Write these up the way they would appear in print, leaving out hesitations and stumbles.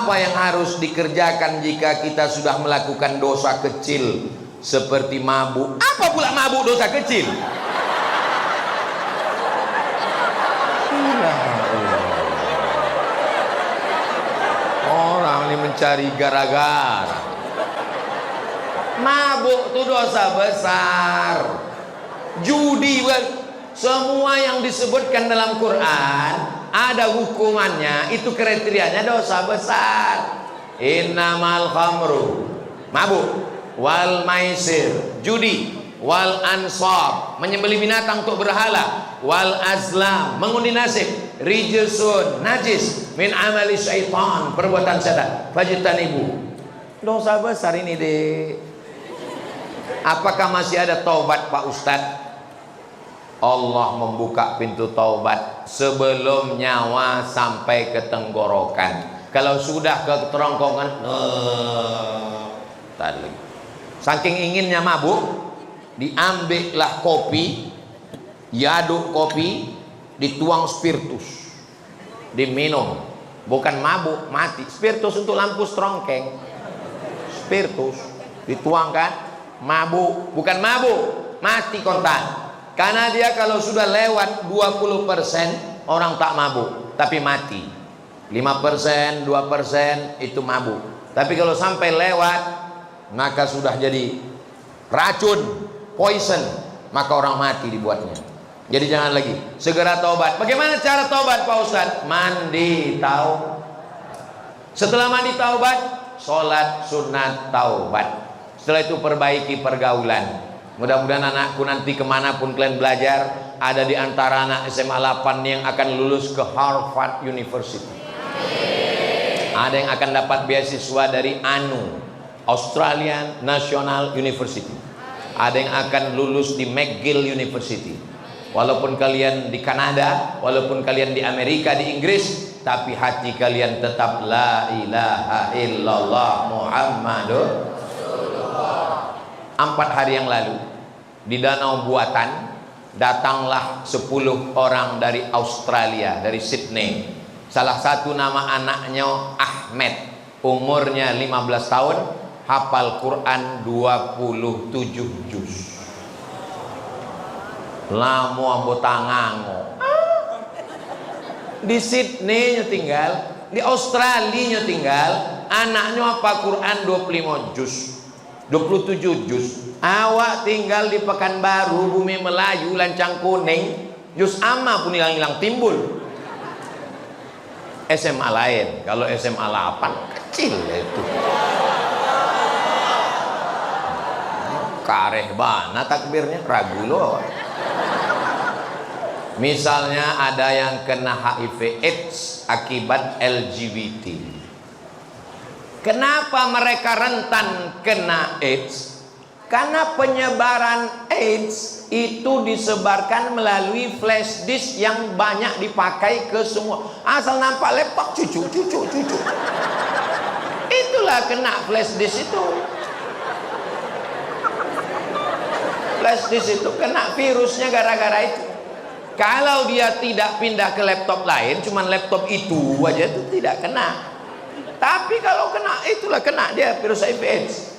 Apa yang harus dikerjakan jika kita sudah melakukan dosa kecil seperti mabuk? Apa pula mabuk dosa kecil? Orang ini mencari gara-gara. Mabuk itu dosa besar. Judi, semua yang disebutkan dalam Quran ada hukumannya, itu kriterianya dosa besar. Innamal khamru, mabuk, wal maisir, judi, wal ansab, menyembelih binatang untuk berhala, wal azlam, mengundi nasib, rijsun, najis, min amali syaitan, perbuatan setan, fajtanibu. Dosa besar ini deh. Apakah masih ada taubat Pak Ustadz? Allah membuka pintu taubat sebelum nyawa sampai ke tenggorokan. Kalau sudah ke kerongkongan, tadi saking inginnya mabuk, diambillah kopi, diaduk kopi, dituang spiritus, diminum. Bukan mabuk, mati. Spiritus untuk lampu strongkeng. Spiritus dituangkan, mabuk, bukan mabuk, mati kontan. Karena dia kalau sudah lewat 20% orang tak mabuk, tapi mati. 5%, 2% itu mabuk. Tapi kalau sampai lewat, maka sudah jadi racun, poison, maka orang mati dibuatnya. Jadi jangan lagi, segera taubat. Bagaimana cara taubat Pak Ustadz? Mandi tahu. Setelah mandi taubat, sholat sunat taubat. Setelah itu perbaiki pergaulan. Mudah-mudahan anakku nanti kemanapun kalian belajar, ada di antara anak SMA 8 yang akan lulus ke Harvard University. Ada yang akan dapat beasiswa dari ANU, Australian National University. Ada yang akan lulus di McGill University. Walaupun kalian di Kanada, walaupun kalian di Amerika, di Inggris, tapi hati kalian tetap la ilaha illallah Muhammadur. 4 hari yang lalu di Danau Buatan datanglah 10 orang dari Australia, dari Sydney. Salah satu nama anaknya Ahmed, umurnya 15 tahun, hafal Quran 27 juz. Lamu ambotangango. Di Sydney nya tinggal, di Australia nya tinggal, anaknya apa Quran 25 juz. 27 juz. Awak tinggal di Pekanbaru, Bumi Melayu, Lancang Kuning, juz amma pun hilang-hilang timbul. SMA lain, kalau SMA 8 kecil itu. Kareh bana takbirnya, ragu loh. Misalnya ada yang kena HIV AIDS akibat LGBT. Kenapa mereka rentan kena AIDS? Karena penyebaran AIDS itu disebarkan melalui flash disk yang banyak dipakai ke semua. Asal nampak laptop, cucu. Itulah kena flash disk itu. Flash disk itu kena virusnya gara-gara itu. Kalau dia tidak pindah ke laptop lain, cuman laptop itu aja itu tidak kena. Tapi kalau kena, itulah kena dia virus HIV AIDS.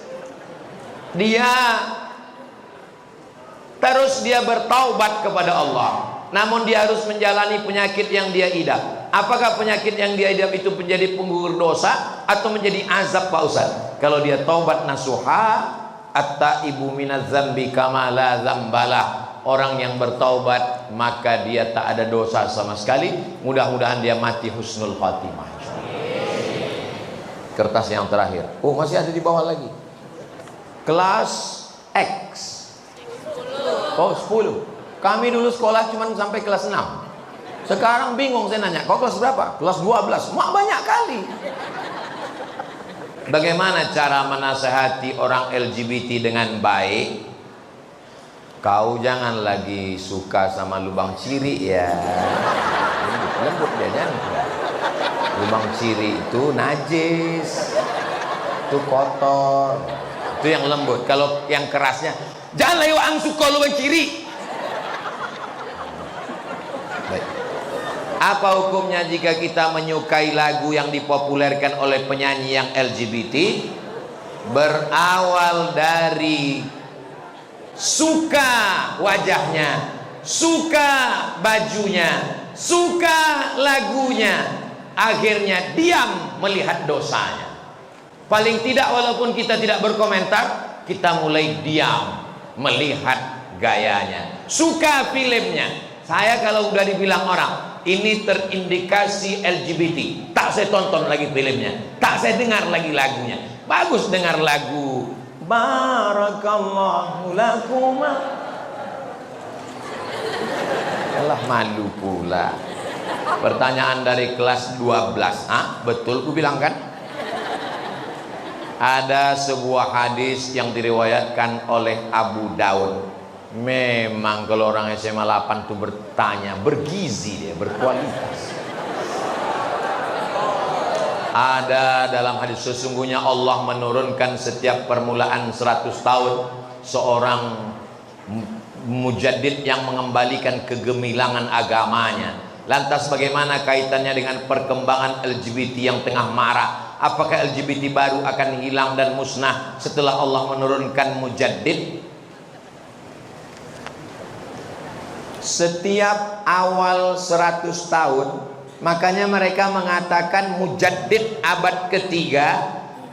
Dia bertaubat kepada Allah. Namun dia harus menjalani penyakit yang dia idap. Apakah penyakit yang dia idap itu menjadi penggugur dosa atau menjadi azab Pak Ustaz? Kalau dia taubat nasuha, at-taibu minaz zambi kama la zambalah. Orang yang bertaubat maka dia tak ada dosa sama sekali. Mudah-mudahan dia mati husnul khatimah. Kertas yang terakhir. Oh, masih ada di bawah lagi. Kelas X. Oh, 10. Kami dulu sekolah cuma sampai kelas 6. Sekarang bingung saya nanya, kau kelas berapa? Kelas 12. Mak banyak kali. Bagaimana cara menasehati orang LGBT dengan baik? Kau jangan lagi suka sama lubang ciri ya. Lembut dia jangan. Lubang ciri itu najis, itu kotor, itu yang lembut. Kalau yang kerasnya, jangan layu ang suka lubang ciri. Baik. Apa hukumnya jika kita menyukai lagu yang dipopulerkan oleh penyanyi yang LGBT? Berawal dari suka wajahnya, suka bajunya, suka lagunya, akhirnya diam melihat dosanya. Paling tidak walaupun kita tidak berkomentar, kita mulai diam melihat gayanya. Suka filmnya. Saya kalau udah dibilang orang ini terindikasi LGBT, tak saya tonton lagi filmnya, tak saya dengar lagi lagunya. Bagus dengar lagu Barakallahu lakuma. Alah, malu pula. Pertanyaan dari kelas 12. Betul ku bilang kan? Ada sebuah hadis yang diriwayatkan oleh Abu Daud. Memang kalau orang SMA 8 tuh bertanya, bergizi dia, berkualitas. Ada dalam hadis, sesungguhnya Allah menurunkan setiap permulaan 100 tahun seorang mujaddid yang mengembalikan kegemilangan agamanya. Lantas bagaimana kaitannya dengan perkembangan LGBT yang tengah marak? Apakah LGBT baru akan hilang dan musnah setelah Allah menurunkan mujaddid? Setiap awal 100 tahun, makanya mereka mengatakan mujaddid abad ketiga,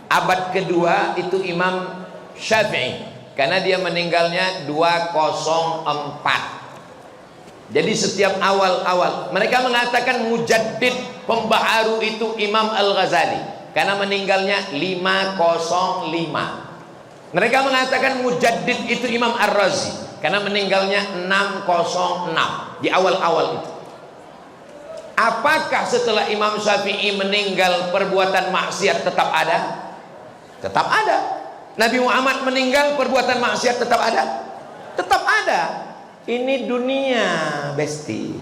abad kedua itu Imam Syafi'i, karena dia meninggalnya 204. Jadi setiap awal-awal mereka mengatakan mujaddid pembaharu itu Imam Al-Ghazali, karena meninggalnya 505. Mereka mengatakan mujaddid itu Imam Ar-Razi, karena meninggalnya 606 di awal-awal itu. Apakah setelah Imam Syafi'i meninggal perbuatan maksiat tetap ada? Tetap ada. Nabi Muhammad meninggal perbuatan maksiat tetap ada? Tetap ada. Ini dunia, besti.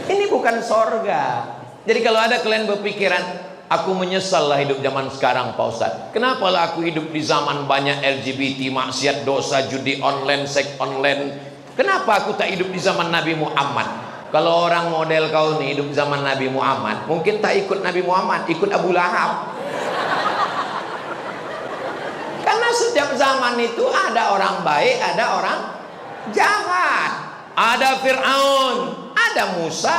Ini bukan sorga. Jadi kalau ada kalian berpikiran, aku menyesal lah hidup zaman sekarang Pak Ustadz. Kenapa lah aku hidup di zaman banyak LGBT, maksiat, dosa, judi online, seks online? Kenapa aku tak hidup di zaman Nabi Muhammad? Kalau orang model kau nih hidup zaman Nabi Muhammad, mungkin tak ikut Nabi Muhammad, ikut Abu Lahab. Karena setiap zaman itu ada orang baik, ada orang jahat. Ada Fir'aun, ada Musa,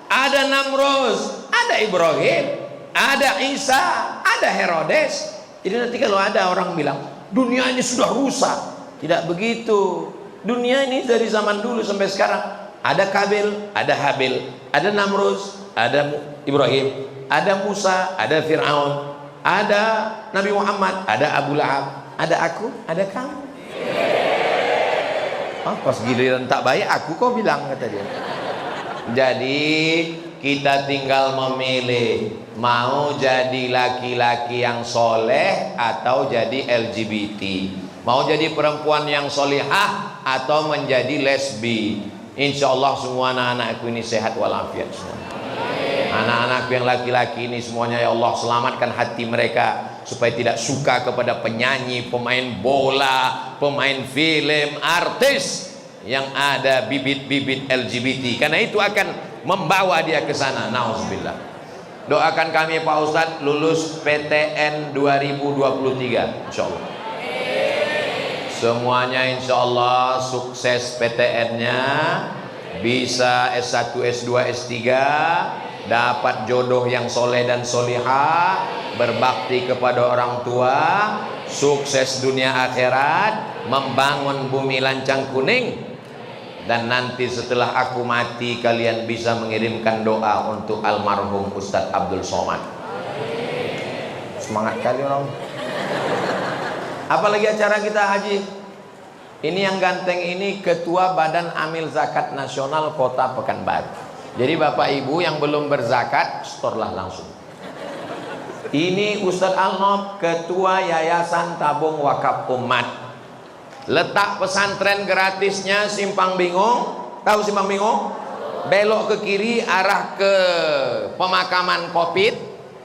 ada Namrud, ada Ibrahim, ada Isa, ada Herodes. Jadi nanti kalau ada orang bilang dunia ini sudah rusak, tidak begitu. Dunia ini dari zaman dulu sampai sekarang ada Kabil, ada Habil, ada Namrud, ada Ibrahim, ada Musa, ada Fir'aun, ada Nabi Muhammad, ada Abu Lahab, ada aku, ada kamu. Pas giliran tak baik aku kau bilang, kata dia. Jadi kita tinggal memilih mau jadi laki-laki yang soleh atau jadi LGBT, mau jadi perempuan yang solihah atau menjadi lesbi. Insya Allah semua anak-anakku ini sehat walafiat semua. Anak-anakku yang laki-laki ini semuanya ya Allah selamatkan hati mereka supaya tidak suka kepada penyanyi, pemain bola, pemain film, artis yang ada bibit-bibit LGBT, karena itu akan membawa dia ke sana. Nauzubillah. Doakan kami Pak Ustadz lulus PTN 2023 insya Allah. Semuanya insya Allah sukses PTN-nya, bisa S1, S2, S3, dapat jodoh yang soleh dan solihah, berbakti kepada orang tua, sukses dunia akhirat, membangun bumi lancang kuning. Dan nanti setelah aku mati kalian bisa mengirimkan doa untuk almarhum Ustadz Abdul Somad. Semangat kali orang. Apalagi acara kita haji. Ini yang ganteng ini Ketua Badan Amil Zakat Nasional Kota Pekanbaru. Jadi Bapak Ibu yang belum berzakat, storlah langsung. Ini Ustadz Al-Nob, Ketua Yayasan Tabung Wakaf Umat. Letak pesantren gratisnya Simpang Bingung. Tahu Simpang Bingung? Belok ke kiri arah ke pemakaman Kopit.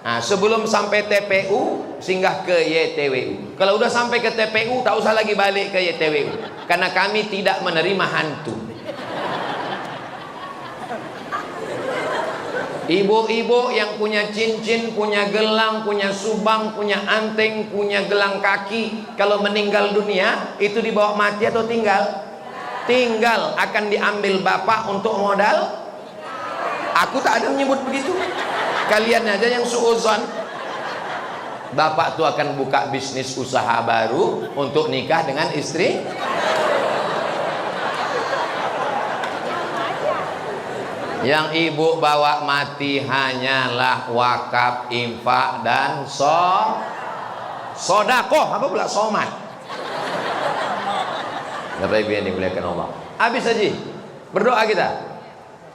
Nah, sebelum sampai TPU singgah ke YTWU. Kalau udah sampai ke TPU tak usah lagi balik ke YTWU, karena kami tidak menerima hantu. Ibu-ibu yang punya cincin, punya gelang, punya subang, punya anteng, punya gelang kaki, kalau meninggal dunia itu dibawa mati atau tinggal? Tinggal. Akan diambil bapak untuk modal. Aku tak ada menyebut begitu. Kalian aja yang suuzon. Bapak tuh akan buka bisnis usaha baru untuk nikah dengan istri. Yang ibu bawa mati hanyalah wakaf, infak, dan sodakoh. Apa pula somat? Bapak ibu yang dimuliakan Allah. Habis aja berdoa kita.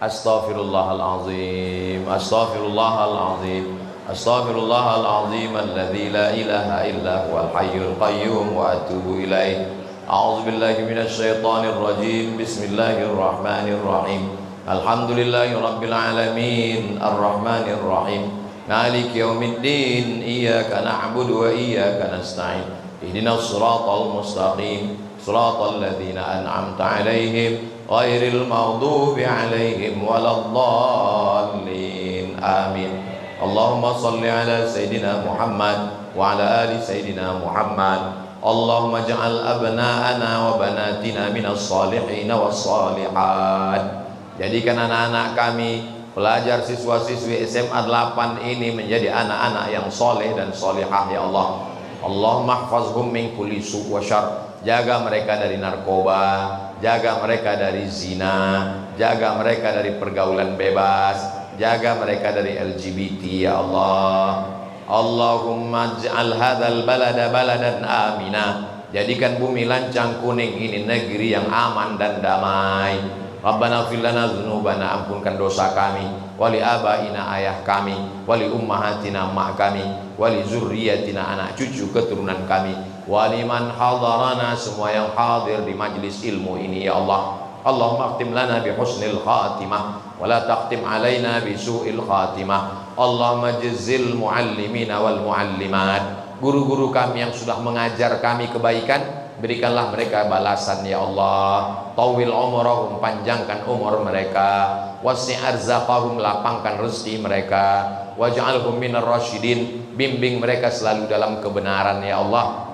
Astaghfirullahalazim, astaghfirullahalazim, astaghfirullahalazim alladzi la ilaha illa huwal hayyul qayyum wa atubu ilaih. A'udzubillahi minasyaitonir rajim. Bismillahirrahmanirrahim. Alhamdulillahi rabbil alamin, arrahmanir rahim, maliki yaumiddin, iyyaka na'budu wa iyyaka nasta'in, ihdinas siratal mustaqim, siratal ladzina an'amta 'alaihim ghairil maghdubi 'alaihim waladdallin. Amin. Allahumma shalli ala sayidina Muhammad wa ala ali sayidina Muhammad. Allahumma ja'al abna'ana wa banatina minas salihin was salihat. Jadikan anak-anak kami, pelajar siswa-siswi SMA 8 ini menjadi anak-anak yang soleh dan solehah ya Allah. Allahumma hfazhum min kulli su' wa syarr. Jaga mereka dari narkoba, jaga mereka dari zina, jaga mereka dari pergaulan bebas, jaga mereka dari LGBT ya Allah. Allahumma ij'al hadzal balada baladan amina. Jadikan bumi lancang kuning ini negeri yang aman dan damai. Rabbana fil lana dzunubana, ampunkan dosa kami, wali abaina ayah kami, wali ummahatina mak kami, wali zurriyatina anak cucu keturunan kami, wali man hadarana, semua yang hadir di majlis ilmu ini ya Allah. Allahumma akhtim lana bi husnil khatimah wa la taqtim alaina bi su'il khatimah. Allahumma jazzil muallimina wal muallimat. Guru-guru kami yang sudah mengajar kami kebaikan, berikanlah mereka balasan ya Allah. Tawil umurahum, panjangkan umur mereka. Wasi' arzaqahum, lapangkan rezeki mereka. Waj'alhum minar rasyidin, bimbing mereka selalu dalam kebenaran ya Allah.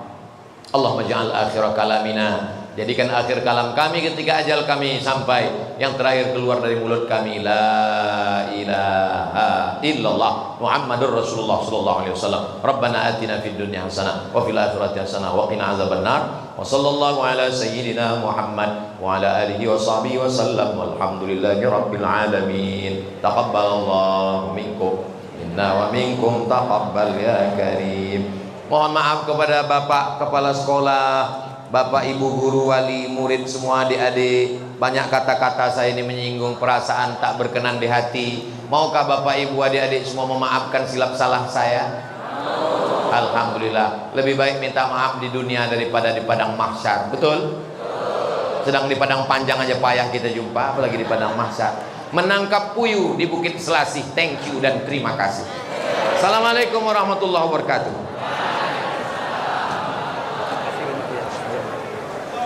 Allahumma ja'al akhir kalamina, jadikan akhir kalam kami ketika ajal kami sampai, yang terakhir keluar dari mulut kami, la ilaha illallah Muhammadur Rasulullah sallallahu alaihi wasallam. Rabbana atina fid dunya hasanah wa fil akhirati hasanah wa qina azabannar. Wa sallallahu ala sayyidina Muhammad wa ala alihi wa sahbihi wa sallam. Walhamdulillahi rabbil alamin. Taqabbalallahu minkum inna wa minkum taqabbal ya karim. Mohon maaf kepada Bapak Kepala Sekolah, Bapak Ibu Guru, wali, murid, semua adik-adik. Banyak kata-kata saya ini menyinggung perasaan tak berkenan di hati. Maukah Bapak Ibu adik-adik semua memaafkan silap salah saya? Alhamdulillah. Lebih baik minta maaf di dunia daripada di padang mahsyar. Betul? Sedang di padang panjang aja payah kita jumpa, apalagi di padang mahsyar. Menangkap puyuh di Bukit Selasih. Thank you dan terima kasih. Assalamualaikum warahmatullahi wabarakatuh.